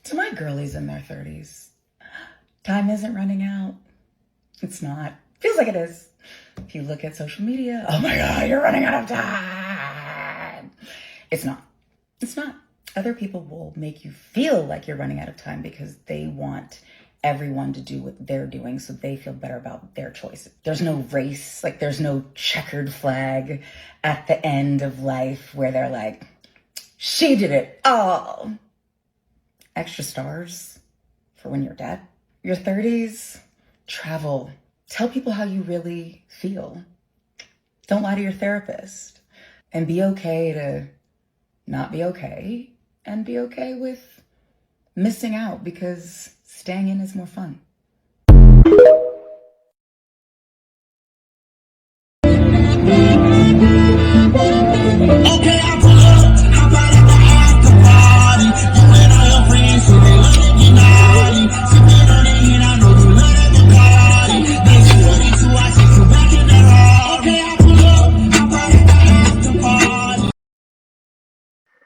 To my girlies in their 30s, time isn't running out. It's not. Feels like it is. If you look at social media, oh my God, you're running out of time. It's not. It's not. Other people will make you feel like you're running out of time because they want everyone to do what they're doing so they feel better about their choices. There's no race, like there's no checkered flag at the end of life where they're like, she did it all. Extra stars for when you're dead. Your 30s, travel. Tell people how you really feel. Don't lie to your therapist. And be okay to not be okay. And be okay with missing out because staying in is more fun.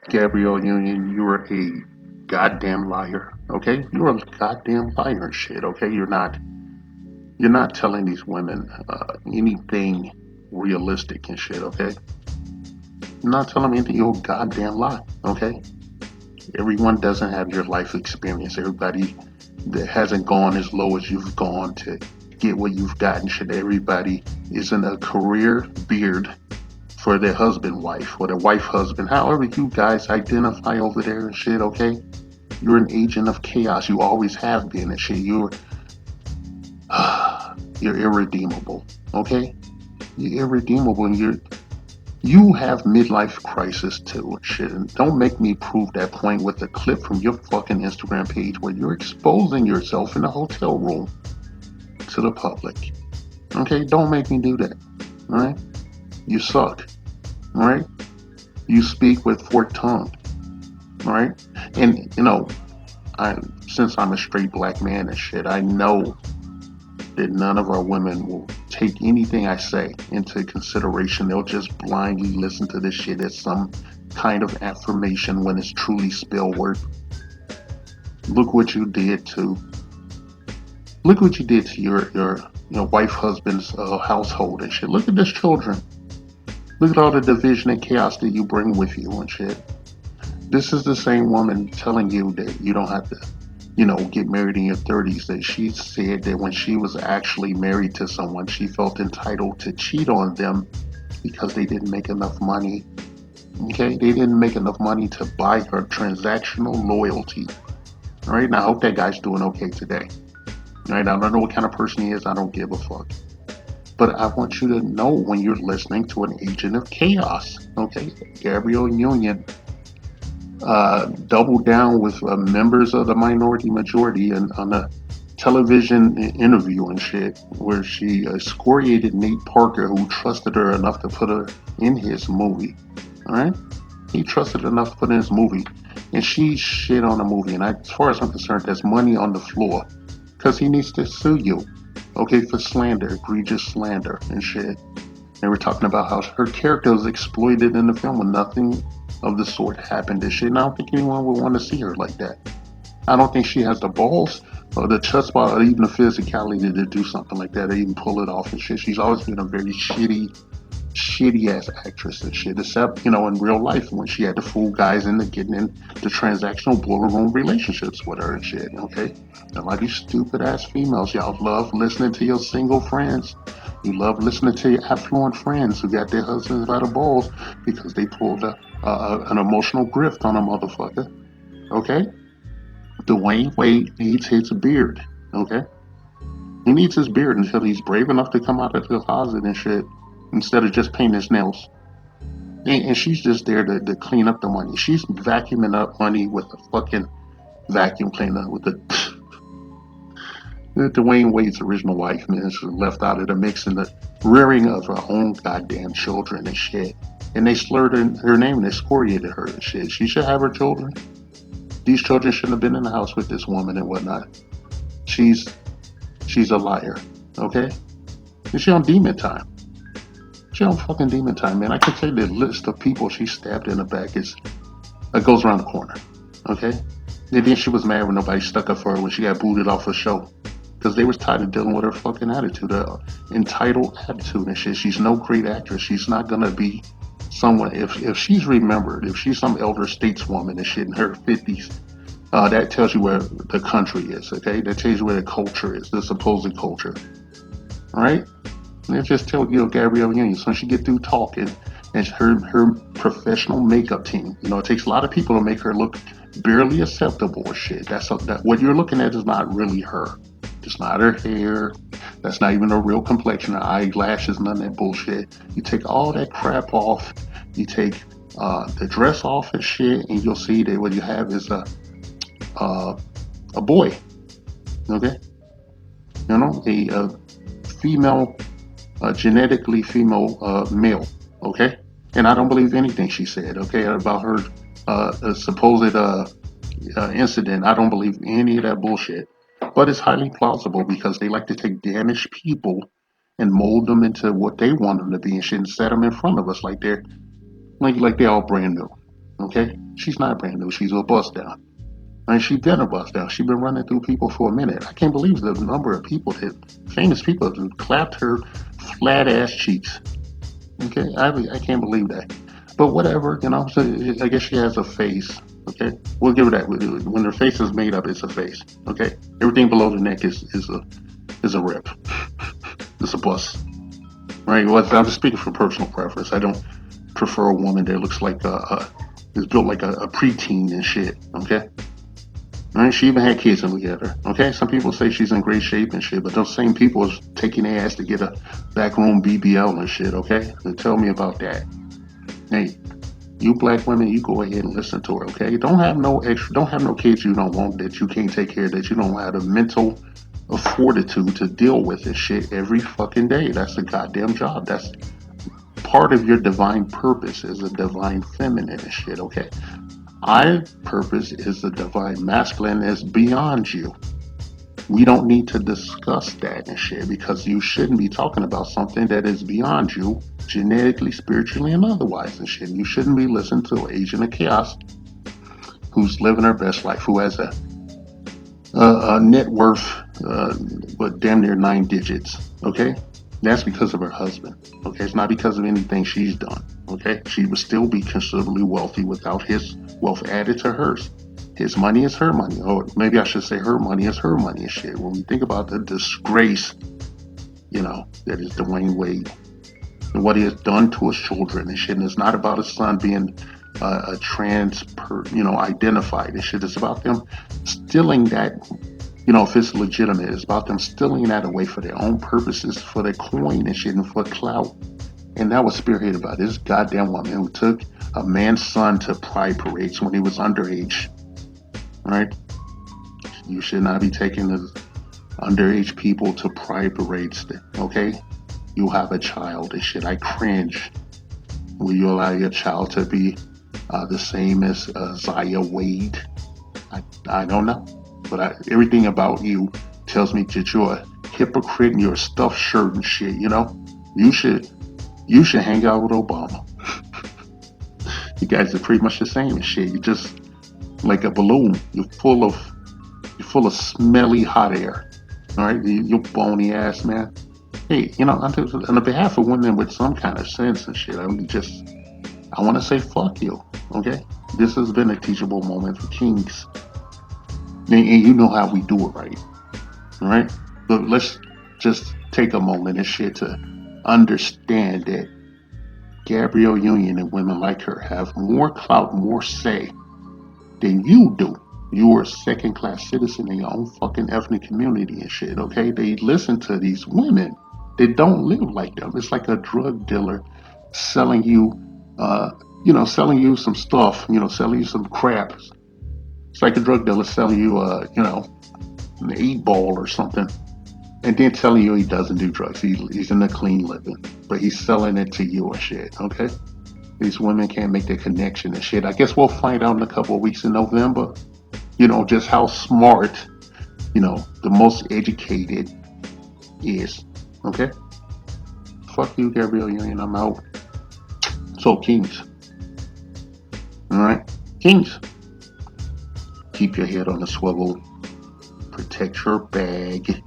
Gabrielle Union, you're a goddamn liar. Okay, you're a goddamn liar and shit. Okay, you're not telling these women anything realistic and shit. Okay, you're not telling them anything. You're a goddamn lie. Okay, everyone doesn't have your life experience. Everybody that hasn't gone as low as you've gone to get what you've gotten shit. Everybody isn't a career beard for their husband, wife, or their wife, husband, however you guys identify over there and shit, okay? You're an agent of chaos. You always have been and shit. You're irredeemable, okay? You're irredeemable and you have midlife crisis too and shit. And don't make me prove that point with a clip from your fucking Instagram page where you're exposing yourself in a hotel room to the public. Okay? Don't make me do that. Alright? You suck. Alright? You speak with forked tongue. Alright? And since I'm a straight black man and shit, I know that none of our women will take anything I say into consideration. They'll just blindly listen to this shit as some kind of affirmation when it's truly spill work. Look what you did to your wife, husband's household and shit. Look at this children. Look at all the division and chaos that you bring with you and shit. This is the same woman telling you that you don't have to, get married in your 30s. That she said that when she was actually married to someone, she felt entitled to cheat on them because they didn't make enough money. Okay? They didn't make enough money to buy her transactional loyalty. All right? Now, I hope that guy's doing okay today. All right? I don't know what kind of person he is. I don't give a fuck. But I want you to know when you're listening to an agent of chaos. Okay? Gabrielle Union doubled down with members of the minority majority and on a television interview and shit where she excoriated Nate Parker, who trusted her enough to put her in his movie. All right, he trusted enough to put in his movie, and she shit on the movie. And as far as I'm concerned, there's money on the floor because he needs to sue you, okay, for slander, egregious slander and shit. And we're talking about how her character was exploited in the film when nothing of the sort happened and shit. And I don't think anyone would want to see her like that. I don't think she has the balls or the chutzpah or even the physicality to do something like that or even pull it off and shit. She's always been a very shitty ass actress and shit, except, in real life when she had to fool guys into getting into transactional boardroom relationships with her and shit, okay? A lot of these stupid ass females, y'all love listening to your single friends. You love listening to your affluent friends who got their husbands by the balls because they pulled an emotional grift on a motherfucker, okay? Dwayne Wade needs his beard, okay? He needs his beard until he's brave enough to come out of the closet and shit instead of just painting his nails. And she's just there to clean up the money. She's vacuuming up money with a fucking vacuum cleaner with the Dwayne Wade's original wife, man, is left out of the mix in the rearing of her own goddamn children and shit. And they slurred her name and excoriated her and shit. She should have her children. These children shouldn't have been in the house with this woman and whatnot. She's a liar, okay? And she on demon time. She on fucking demon time, man. I can tell you the list of people she stabbed in the back goes around the corner, okay? And then she was mad when nobody stuck up for her when she got booted off her show. Because they was tired of dealing with her fucking attitude, her entitled attitude and shit. She's no great actress. She's not gonna be someone, if she's remembered, if she's some elder stateswoman and shit in her 50s, that tells you where the country is, okay? That tells you where the culture is, the supposed culture, all right? And it just tells you, Gabrielle Union, when she get through talking, and her professional makeup team, it takes a lot of people to make her look barely acceptable or shit. That what you're looking at is not really her. It's not her hair. That's not even her real complexion, her eyelashes, none of that bullshit. You take all that crap off. You take the dress off and shit, and you'll see that what you have is a boy. Okay, a female, genetically female male. Okay, and I don't believe anything she said. Okay, about her supposed incident. I don't believe any of that bullshit. But it's highly plausible because they like to take damaged people and mold them into what they want them to be and shit and set them in front of us like they're all brand new. Okay? She's not brand new. She's a bust down. And she's been a bust down. She's been running through people for a minute. I can't believe the number of people famous people that clapped her flat ass cheeks. Okay? I can't believe that. But whatever, so I guess she has a face. Okay, we'll give her that. When her face is made up, it's a face. Okay, everything below the neck is a rip. It's a bust. Right? Well, I'm just speaking from personal preference. I don't prefer a woman that looks like is built like a preteen and shit. Okay. All right, she even had kids together. Okay, some people say she's in great shape and shit, but those same people is taking their ass to get a backroom BBL and shit. Okay, so tell me about that. Hey, you black women, you go ahead and listen to her, okay? Don't have no kids you don't want, that you can't take care of, that you don't have the mental fortitude to deal with this shit every fucking day. That's a goddamn job. That's part of your divine purpose is a divine feminine and shit, okay? Our purpose is a divine masculine that's beyond you. We don't need to discuss that and shit because you shouldn't be talking about something that is beyond you, genetically, spiritually, and otherwise and shit. You shouldn't be listening to an agent of chaos who's living her best life, who has a net worth, with damn near 9 digits. Okay, that's because of her husband. Okay, it's not because of anything she's done. Okay, she would still be considerably wealthy without his wealth added to hers. His money is her money, or maybe I should say her money is her money and shit. When we think about the disgrace, that is Dwayne Wade and what he has done to his children and shit, and it's not about his son being a trans, identified and shit. It's about them stealing that, if it's legitimate, it's about them stealing that away for their own purposes, for their coin and shit, and for clout. And that was spearheaded by this goddamn woman who took a man's son to pride parades when he was underage. Right? You should not be taking the underage people to pride parades. Okay? You have a child and shit. I cringe. Will you allow your child to be the same as Zaya Wade? I don't know. But everything about you tells me that you're a hypocrite and you're a stuffed shirt and shit, You should hang out with Obama. You guys are pretty much the same and shit. You just like a balloon. You're full of smelly hot air. All right, you bony ass man. Hey, on the behalf of women with some kind of sense and shit, I want to say fuck you. Okay, this has been a teachable moment for kings, and you know how we do it, right? All right, but let's just take a moment and shit to understand that Gabrielle Union and women like her have more clout, more say than you do. You are a second-class citizen in your own fucking ethnic community and shit, okay? They listen to these women that don't live like them. It's like a drug dealer selling you, selling you some stuff, selling you some crap. It's like a drug dealer selling you, an 8-ball or something, and then telling you he doesn't do drugs. He's in the clean living, but he's selling it to you and shit, okay? These women can't make the connection and shit. I guess we'll find out in a couple of weeks in November, just how smart, the most educated is, okay? Fuck you, Gabrielle Union, I'm out. So, kings. All right? Kings keep your head on a swivel, protect your bag,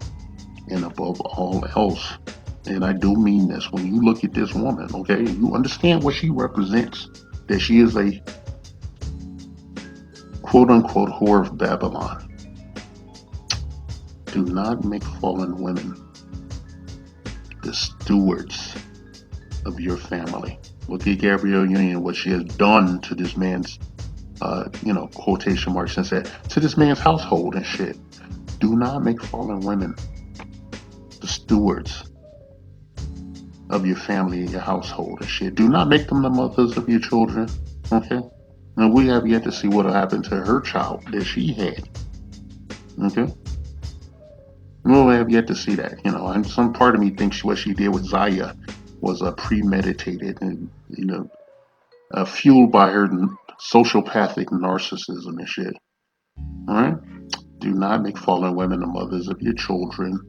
and above all else, and I do mean this, when you look at this woman, okay, you understand what she represents, that she is a quote-unquote whore of Babylon. Do not make fallen women the stewards of your family. Look at Gabrielle Union, what she has done to this man's, quotation marks and said, to this man's household and shit. Do not make fallen women the stewards of your family and your household and shit. Do not make them the mothers of your children, okay? And we have yet to see what happened to her child that she had, okay? We'll have yet to see that, and some part of me thinks what she did with Zaya was premeditated and, fueled by her sociopathic narcissism and shit. All right? Do not make fallen women the mothers of your children.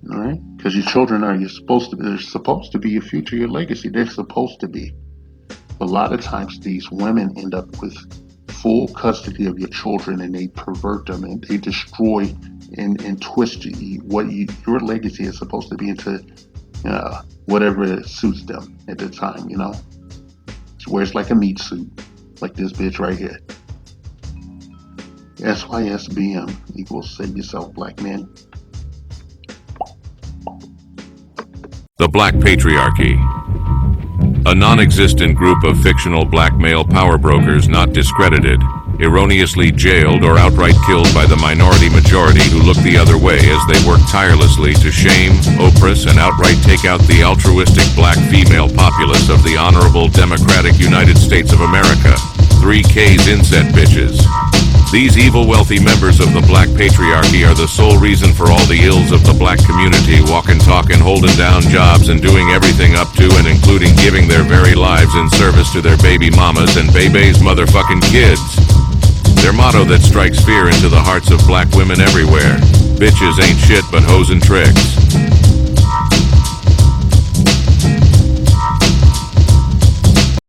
All right? Because your children they're supposed to be your future, your legacy. They're supposed to be. A lot of times these women end up with full custody of your children, and they pervert them and they destroy and twist what your legacy is supposed to be into whatever suits them at the time, where it's like a meat suit, like this bitch right here. SYSBM equals save yourself, black man. The Black Patriarchy. A non-existent group of fictional black male power brokers not discredited, erroneously jailed or outright killed by the minority majority who look the other way as they work tirelessly to shame, oppress, and outright take out the altruistic black female populace of the honorable democratic United States of America. 3K's inset bitches. These evil wealthy members of the black patriarchy are the sole reason for all the ills of the black community, walking, talking, holding down jobs, and doing everything up to and including giving their very lives in service to their baby mamas and baby's motherfucking kids. Their motto that strikes fear into the hearts of black women everywhere: bitches ain't shit but hoes and tricks.